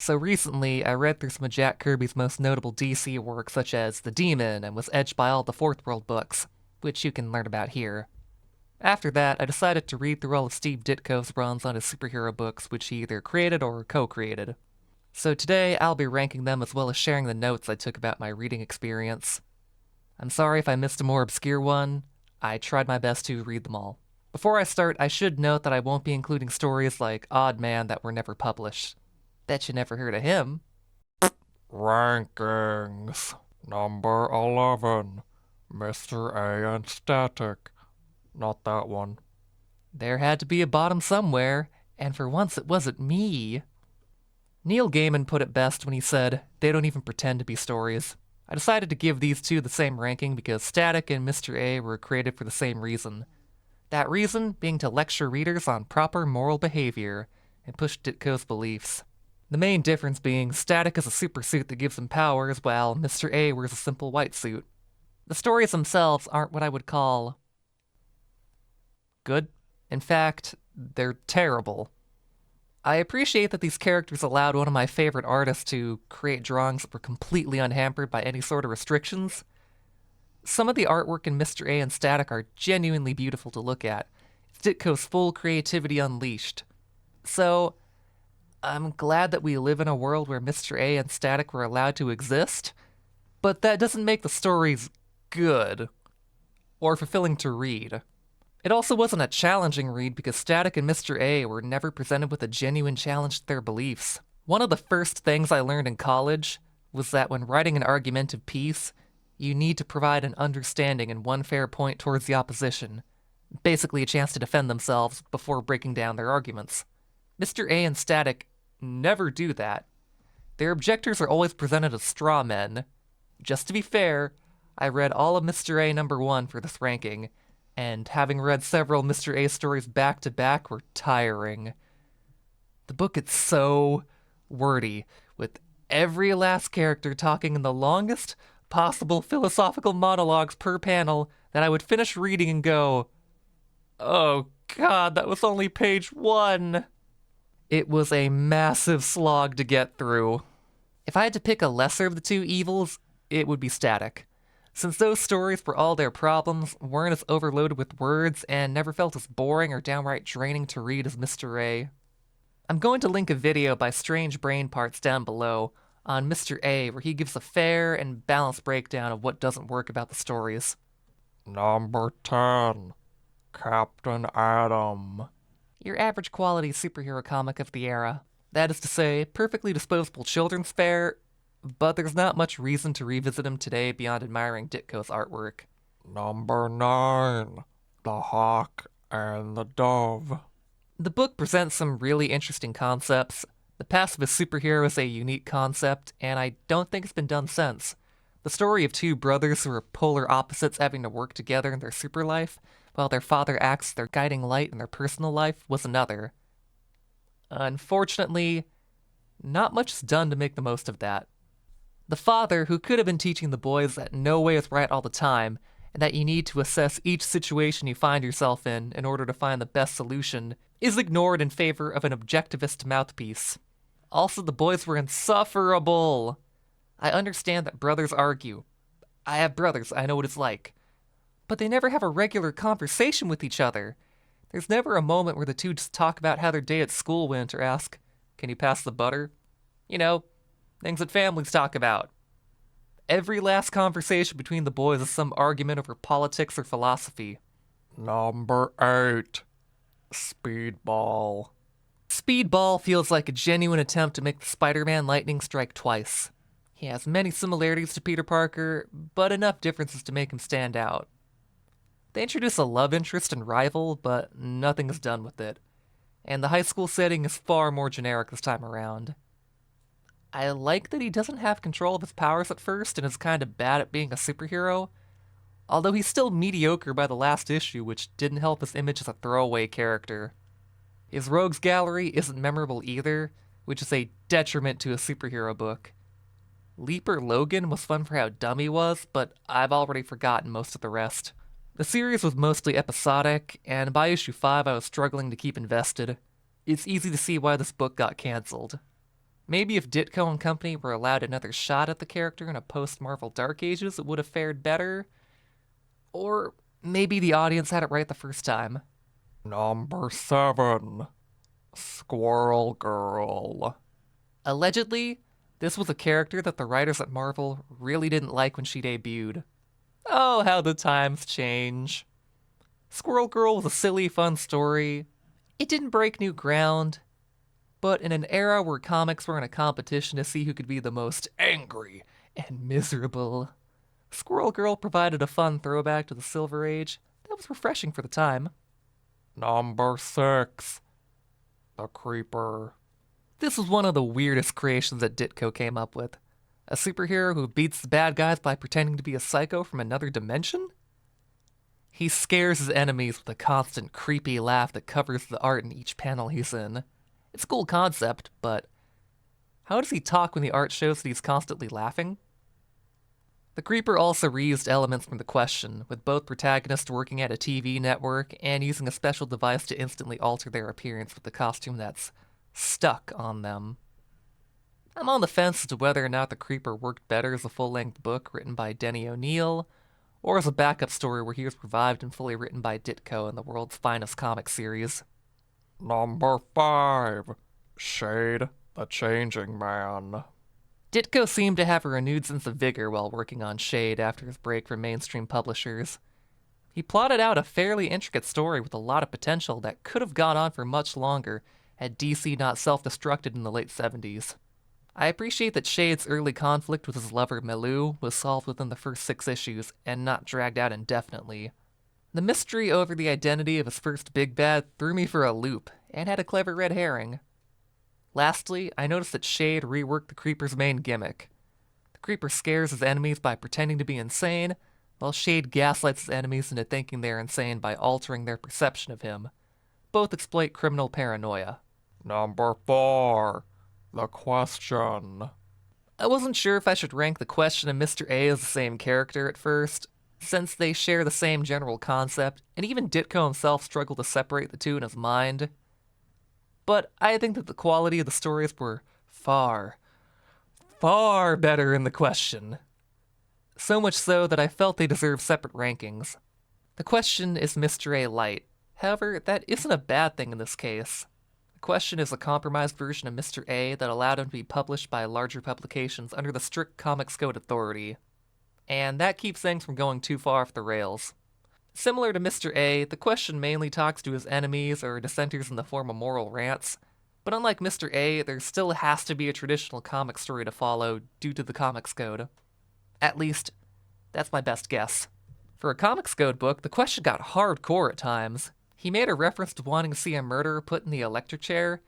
So recently, I read through some of Jack Kirby's most notable DC work, such as The Demon, and was edged by all the Fourth World books, which you can learn about here. After that, I decided to read through all of Steve Ditko's runs on his superhero books, which he either created or co-created. So today, I'll be ranking them as well as sharing the notes I took about my reading experience. I'm sorry if I missed a more obscure one. I tried my best to read them all. Before I start, I should note that I won't be including stories like Odd Man that were never published. Bet you never heard of him. Rankings. Number 11. Mr. A and Static. Not that one. There had to be a bottom somewhere, and for once it wasn't me. Neil Gaiman put it best when he said, "They don't even pretend to be stories." I decided to give these two the same ranking because Static and Mr. A were created for the same reason. That reason being to lecture readers on proper moral behavior and push Ditko's beliefs. The main difference being Static is a super suit that gives him powers, while Mr. A wears a simple white suit. The stories themselves aren't what I would call good. In fact, they're terrible. I appreciate that these characters allowed one of my favorite artists to create drawings that were completely unhampered by any sort of restrictions. Some of the artwork in Mr. A and Static are genuinely beautiful to look at. It's Ditko's full creativity unleashed. So, I'm glad that we live in a world where Mr. A and Static were allowed to exist, but that doesn't make the stories good or fulfilling to read. It also wasn't a challenging read because Static and Mr. A were never presented with a genuine challenge to their beliefs. One of the first things I learned in college was that when writing an argumentative piece, you need to provide an understanding and one fair point towards the opposition, basically a chance to defend themselves before breaking down their arguments. Mr. A and Static never do that. Their objectors are always presented as straw men. Just to be fair, I read all of Mr. A number 1 for this ranking, and having read several Mr. A stories back to back were tiring. The book is so wordy, with every last character talking in the longest possible philosophical monologues per panel that I would finish reading and go, "Oh god, that was only page 1." It was a massive slog to get through. If I had to pick a lesser of the two evils, it would be Static, since those stories, for all their problems, weren't as overloaded with words and never felt as boring or downright draining to read as Mr. A. I'm going to link a video by Strange Brain Parts down below on Mr. A where he gives a fair and balanced breakdown of what doesn't work about the stories. Number 10. Captain Atom. Your average quality superhero comic of the era. That is to say, perfectly disposable children's fare, but there's not much reason to revisit him today beyond admiring Ditko's artwork. Number 9. The Hawk and the Dove. The book presents some really interesting concepts. The pacifist superhero is a unique concept, and I don't think it's been done since. The story of two brothers who are polar opposites having to work together in their super life, while their father acts as their guiding light in their personal life, was another. Unfortunately, not much is done to make the most of that. The father, who could have been teaching the boys that no way is right all the time, and that you need to assess each situation you find yourself in order to find the best solution, is ignored in favor of an objectivist mouthpiece. Also, the boys were insufferable. I understand that brothers argue. I have brothers, I know what it's like. But they never have a regular conversation with each other. There's never a moment where the two just talk about how their day at school went or ask, "Can you pass the butter?" You know, things that families talk about. Every last conversation between the boys is some argument over politics or philosophy. Number 8. Speedball. Speedball feels like a genuine attempt to make the Spider-Man lightning strike twice. He has many similarities to Peter Parker, but enough differences to make him stand out. They introduce a love interest and rival, but nothing is done with it. And the high school setting is far more generic this time around. I like that he doesn't have control of his powers at first and is kind of bad at being a superhero, although he's still mediocre by the last issue, which didn't help his image as a throwaway character. His rogues gallery isn't memorable either, which is a detriment to a superhero book. Leaper Logan was fun for how dumb he was, but I've already forgotten most of the rest. The series was mostly episodic, and by issue 5 I was struggling to keep invested. It's easy to see why this book got cancelled. Maybe if Ditko and company were allowed another shot at the character in a post-Marvel Dark Ages, it would have fared better. Or maybe the audience had it right the first time. Number 7. Squirrel Girl. Allegedly, this was a character that the writers at Marvel really didn't like when she debuted. Oh, how the times change. Squirrel Girl was a silly, fun story. It didn't break new ground, but in an era where comics were in a competition to see who could be the most angry and miserable, Squirrel Girl provided a fun throwback to the Silver Age that was refreshing for the time. Number 6. The Creeper. This was one of the weirdest creations that Ditko came up with. A superhero who beats the bad guys by pretending to be a psycho from another dimension? He scares his enemies with a constant creepy laugh that covers the art in each panel he's in. It's a cool concept, but how does he talk when the art shows that he's constantly laughing? The Creeper also reused elements from The Question, with both protagonists working at a TV network and using a special device to instantly alter their appearance with the costume that's stuck on them. I'm on the fence as to whether or not The Creeper worked better as a full-length book written by Denny O'Neil, or as a backup story where he was revived and fully written by Ditko in the world's finest comic series. Number 5. Shade, the Changing Man. Ditko seemed to have a renewed sense of vigor while working on Shade after his break from mainstream publishers. He plotted out a fairly intricate story with a lot of potential that could have gone on for much longer had DC not self-destructed in the late 70s. I appreciate that Shade's early conflict with his lover Melou was solved within the first 6 issues and not dragged out indefinitely. The mystery over the identity of his first big bad threw me for a loop and had a clever red herring. Lastly, I noticed that Shade reworked the Creeper's main gimmick. The Creeper scares his enemies by pretending to be insane, while Shade gaslights his enemies into thinking they're insane by altering their perception of him. Both exploit criminal paranoia. Number 4. The Question. I wasn't sure if I should rank The Question and Mr. A as the same character at first, since they share the same general concept, and even Ditko himself struggled to separate the two in his mind. But I think that the quality of the stories were far, far better in The Question. So much so that I felt they deserve separate rankings. The Question is Mr. A light. However, that isn't a bad thing in this case. The Question is a compromised version of Mr. A that allowed him to be published by larger publications under the strict Comics Code authority. And that keeps things from going too far off the rails. Similar to Mr. A, The Question mainly talks to his enemies or dissenters in the form of moral rants, but unlike Mr. A, there still has to be a traditional comic story to follow due to the Comics Code. At least, that's my best guess. For a Comics Code book, The Question got hardcore at times. He made a reference to wanting to see a murderer put in the electric chair,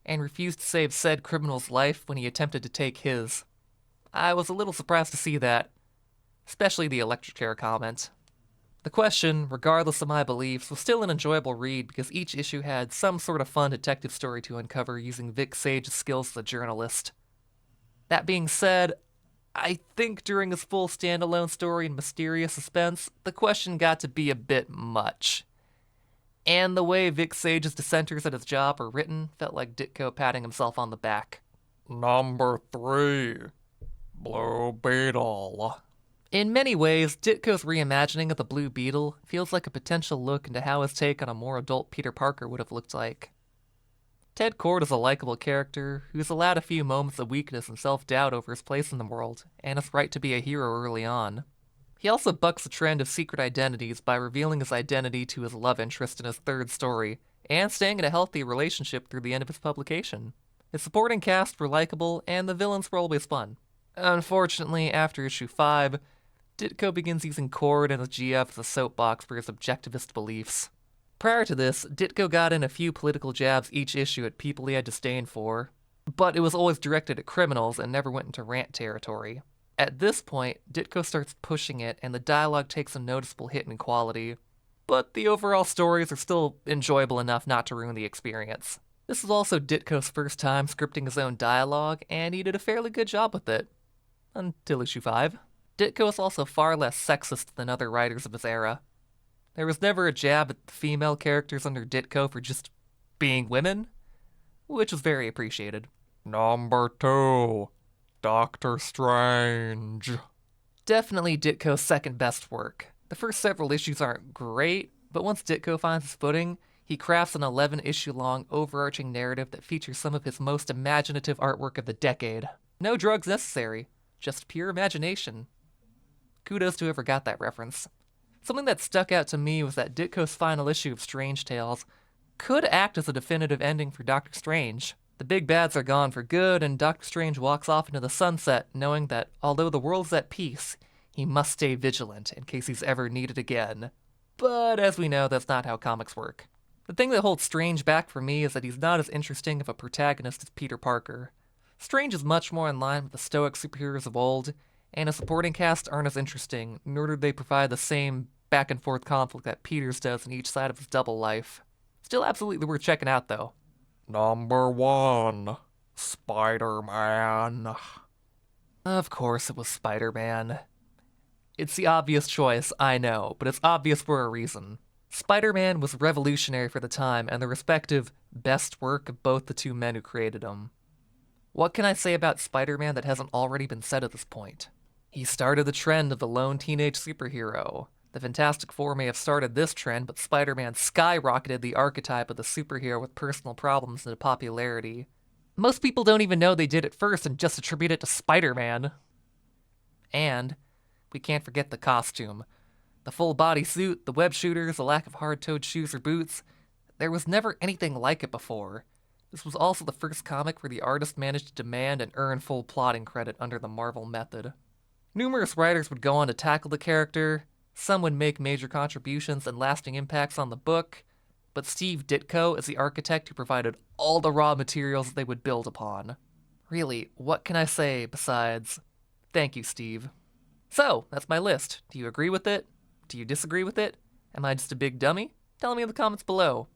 and refused to save said criminal's life when he attempted to take his. I was a little surprised to see that, especially the electric chair comment. The Question, regardless of my beliefs, was still an enjoyable read because each issue had some sort of fun detective story to uncover using Vic Sage's skills as a journalist. That being said, I think during his full standalone story and mysterious suspense, The Question got to be a bit much. And the way Vic Sage's dissenters at his job were written felt like Ditko patting himself on the back. Number 3. Blue Beetle. In many ways, Ditko's reimagining of the Blue Beetle feels like a potential look into how his take on a more adult Peter Parker would have looked like. Ted Kord is a likable character who's allowed a few moments of weakness and self-doubt over his place in the world, and his right to be a hero early on. He also bucks the trend of secret identities by revealing his identity to his love interest in his third story, and staying in a healthy relationship through the end of his publication. His supporting cast were likable, and the villains were always fun. Unfortunately, after issue 5, Ditko begins using Kord and the GF as a soapbox for his objectivist beliefs. Prior to this, Ditko got in a few political jabs each issue at people he had disdain for, but it was always directed at criminals and never went into rant territory. At this point, Ditko starts pushing it, and the dialogue takes a noticeable hit in quality, but the overall stories are still enjoyable enough not to ruin the experience. This is also Ditko's first time scripting his own dialogue, and he did a fairly good job with it. Until issue 5. Ditko is also far less sexist than other writers of his era. There was never a jab at the female characters under Ditko for just being women, which was very appreciated. Number 2, Doctor Strange. Definitely Ditko's second best work. The first several issues aren't great, but once Ditko finds his footing, he crafts an 11-issue long overarching narrative that features some of his most imaginative artwork of the decade. No drugs necessary, just pure imagination. Kudos to whoever got that reference. Something that stuck out to me was that Ditko's final issue of Strange Tales could act as a definitive ending for Doctor Strange. The big bads are gone for good, and Doctor Strange walks off into the sunset, knowing that although the world's at peace, he must stay vigilant in case he's ever needed again. But as we know, that's not how comics work. The thing that holds Strange back for me is that he's not as interesting of a protagonist as Peter Parker. Strange is much more in line with the stoic superheroes of old, and his supporting cast aren't as interesting, nor do they provide the same back and forth conflict that Peters does in each side of his double life. Still absolutely worth checking out, though. Number 1, Spider-Man. Of course it was Spider-Man. It's the obvious choice, I know, but it's obvious for a reason. Spider-Man was revolutionary for the time and the respective best work of both the two men who created him. What can I say about Spider-Man that hasn't already been said at this point? He started the trend of the lone teenage superhero. The Fantastic Four may have started this trend, but Spider-Man skyrocketed the archetype of the superhero with personal problems into popularity. Most people don't even know they did it first and just attribute it to Spider-Man. And we can't forget the costume. The full body suit, the web shooters, the lack of hard-toed shoes or boots. There was never anything like it before. This was also the first comic where the artist managed to demand and earn full plotting credit under the Marvel method. Numerous writers would go on to tackle the character. Some would make major contributions and lasting impacts on the book, but Steve Ditko is the architect who provided all the raw materials that they would build upon. Really, what can I say besides, thank you, Steve. So, that's my list. Do you agree with it? Do you disagree with it? Am I just a big dummy? Tell me in the comments below.